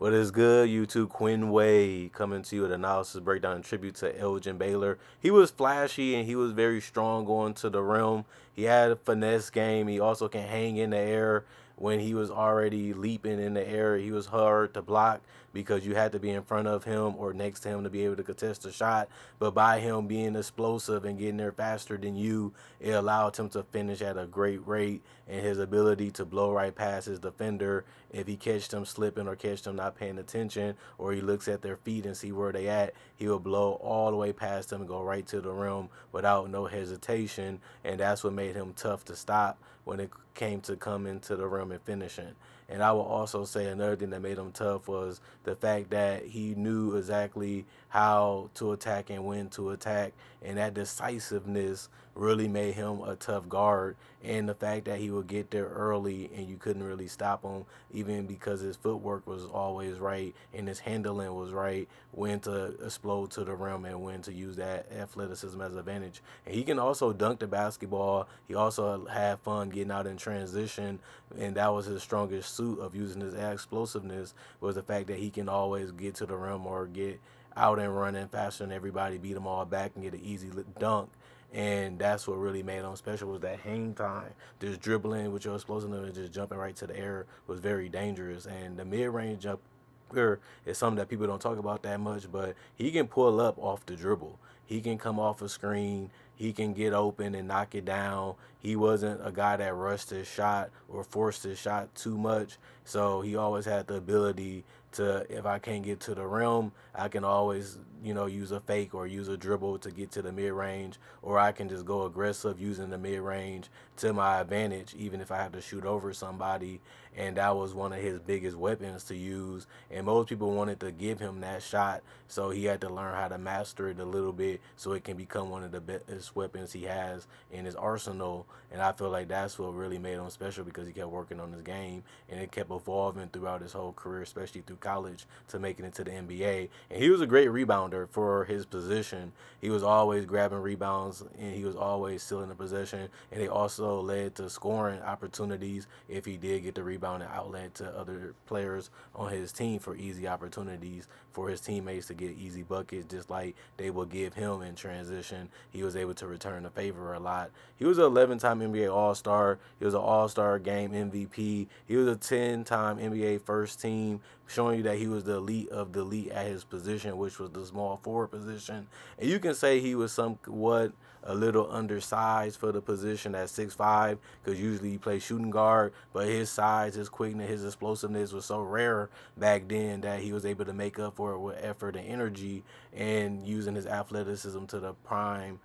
What is good, YouTube? Quinn Way coming to you with analysis, breakdown, and tribute to Elgin Baylor. He was flashy and he was very strong going to the rim. He had a finesse game. He also can hang in the air. When he was already leaping in the air, he was hard to block because you had to be in front of him or next to him to be able to contest the shot. But by him being explosive and getting there faster than you, it allowed him to finish at a great rate, and his ability to blow right past his defender if he catched them slipping or catched them not paying attention, or he looks at their feet and see where they at, he will blow all the way past them and go right to the rim without no hesitation. And that's what made him tough to stop when it came to coming to the rim and finishing. And I will also say another thing that made him tough was the fact that he knew exactly how to attack and when to attack, and that decisiveness really made him a tough guard. And the fact that he would get there early and you couldn't really stop him, even because his footwork was always right and his handling was right, when to explode to the rim and when to use that athleticism as an advantage. And he can also dunk the basketball. He also had fun getting out in transition, and that was his strongest suit of using his explosiveness, was the fact that he can always get to the rim or get out and running faster than everybody, beat them all back and get an easy dunk. And that's what really made him special, was that hang time. Just dribbling with your explosiveness and just jumping right to the air was very dangerous. And the mid-range jumper is something that people don't talk about that much, but he can pull up off the dribble. He can come off a screen. He can get open and knock it down. He wasn't a guy that rushed his shot or forced his shot too much. So he always had the ability to, if I can't get to the rim, I can always, use a fake or use a dribble to get to the mid range, or I can just go aggressive using the mid range to my advantage, even if I have to shoot over somebody. And that was one of his biggest weapons to use. And most people wanted to give him that shot, so he had to learn how to master it a little bit so it can become one of the best weapons he has in his arsenal. And I feel like that's what really made him special, because he kept working on his game and it kept evolving throughout his whole career, especially through college, to making it to the NBA. And he was a great rebounder for his position. He was always grabbing rebounds and he was always stealing the possession. And it also led to scoring opportunities if he did get the rebound and outlet to other players on his team for easy opportunities for his teammates to get easy buckets, just like they will give him in transition. He was able to return the favor a lot. He was an 11-time NBA All-Star. He was an All-Star Game MVP. He was a 10-time NBA First Team, showing you that he was the elite of the elite at his position, which was the small forward position. And you can say he was somewhat a little undersized for the position at 6'5", because usually he plays shooting guard, but his size, his quickness, his explosiveness was so rare back then that he was able to make up for it with effort and energy, and using his athleticism to the prime.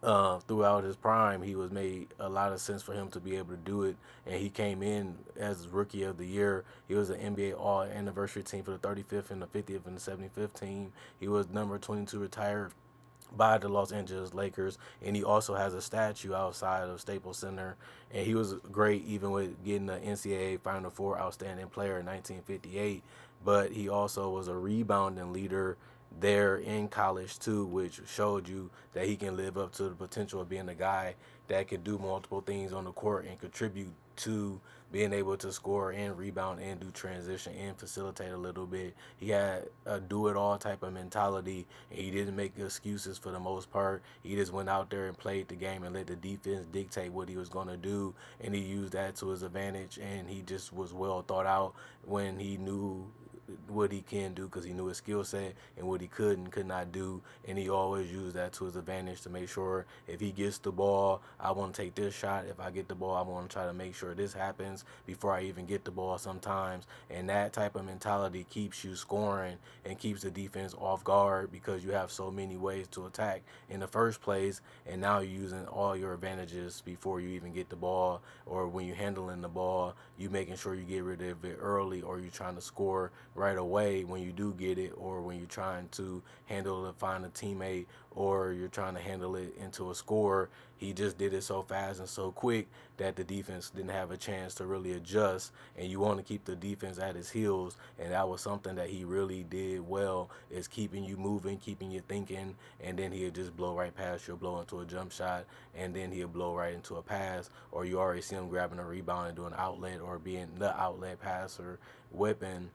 Throughout his prime, he was made a lot of sense for him to be able to do it, and he came in as Rookie of the Year. He was an NBA All Anniversary team for the 35th and the 50th and the 75th team. He was number 22 retired by the Los Angeles Lakers, and he also has a statue outside of Staples Center. And he was great even with getting the NCAA Final Four Outstanding Player in 1958. But he also was a rebounding leader there in college too, which showed you that he can live up to the potential of being a guy that can do multiple things on the court and contribute to being able to score and rebound and do transition and facilitate a little bit. He had a do-it-all type of mentality, and he didn't make excuses for the most part. He just went out there and played the game and let the defense dictate what he was going to do, and he used that to his advantage, and he just was well thought out when he knew what he can do, because he knew his skill set and what he could not do, and he always used that to his advantage to make sure if he gets the ball, I want to take this shot. If I get the ball, I want to try to make sure this happens before I even get the ball sometimes. And that type of mentality keeps you scoring and keeps the defense off guard, because you have so many ways to attack in the first place, and now you're using all your advantages before you even get the ball, or when you're handling the ball, you making sure you get rid of it early, or you're trying to score right away when you do get it, or when you're trying to handle it, find a teammate, or you're trying to handle it into a score. He just did it so fast and so quick that the defense didn't have a chance to really adjust, and you want to keep the defense at his heels, and that was something that he really did well, is keeping you moving, keeping you thinking. And then he'll just blow right past you, blow into a jump shot, and then he'll blow right into a pass, or you already see him grabbing a rebound and doing an outlet or being the outlet passer weapon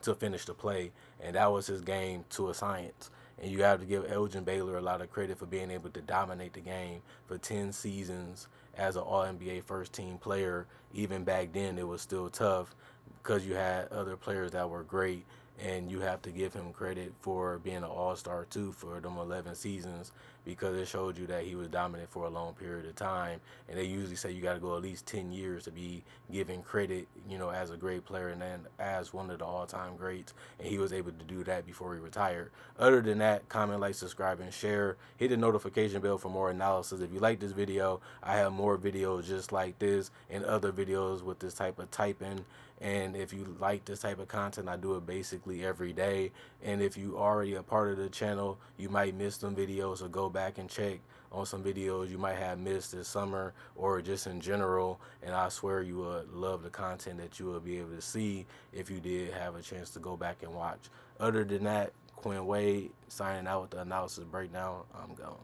to finish the play, and that was his game to a science. And you have to give Elgin Baylor a lot of credit for being able to dominate the game for 10 seasons as an All NBA first team player. Even back then, it was still tough because you had other players that were great, and you have to give him credit for being an all-star too for them 11 seasons, because it showed you that he was dominant for a long period of time. And they usually say you got to go at least 10 years to be given credit, as a great player and then as one of the all-time greats. And he was able to do that before he retired. Other than that, comment, like, subscribe, and share. Hit the notification bell for more analysis. If you like this video, I have more videos just like this and other videos with this type of typing. And if you like this type of content, I do it basically every day. And if you already a part of the channel, you might miss some videos, so go back and check on some videos you might have missed this summer or just in general. And I swear you would love the content that you will be able to see if you did have a chance to go back and watch. Other than that, Quinn Wade signing out with the analysis breakdown. I'm gone.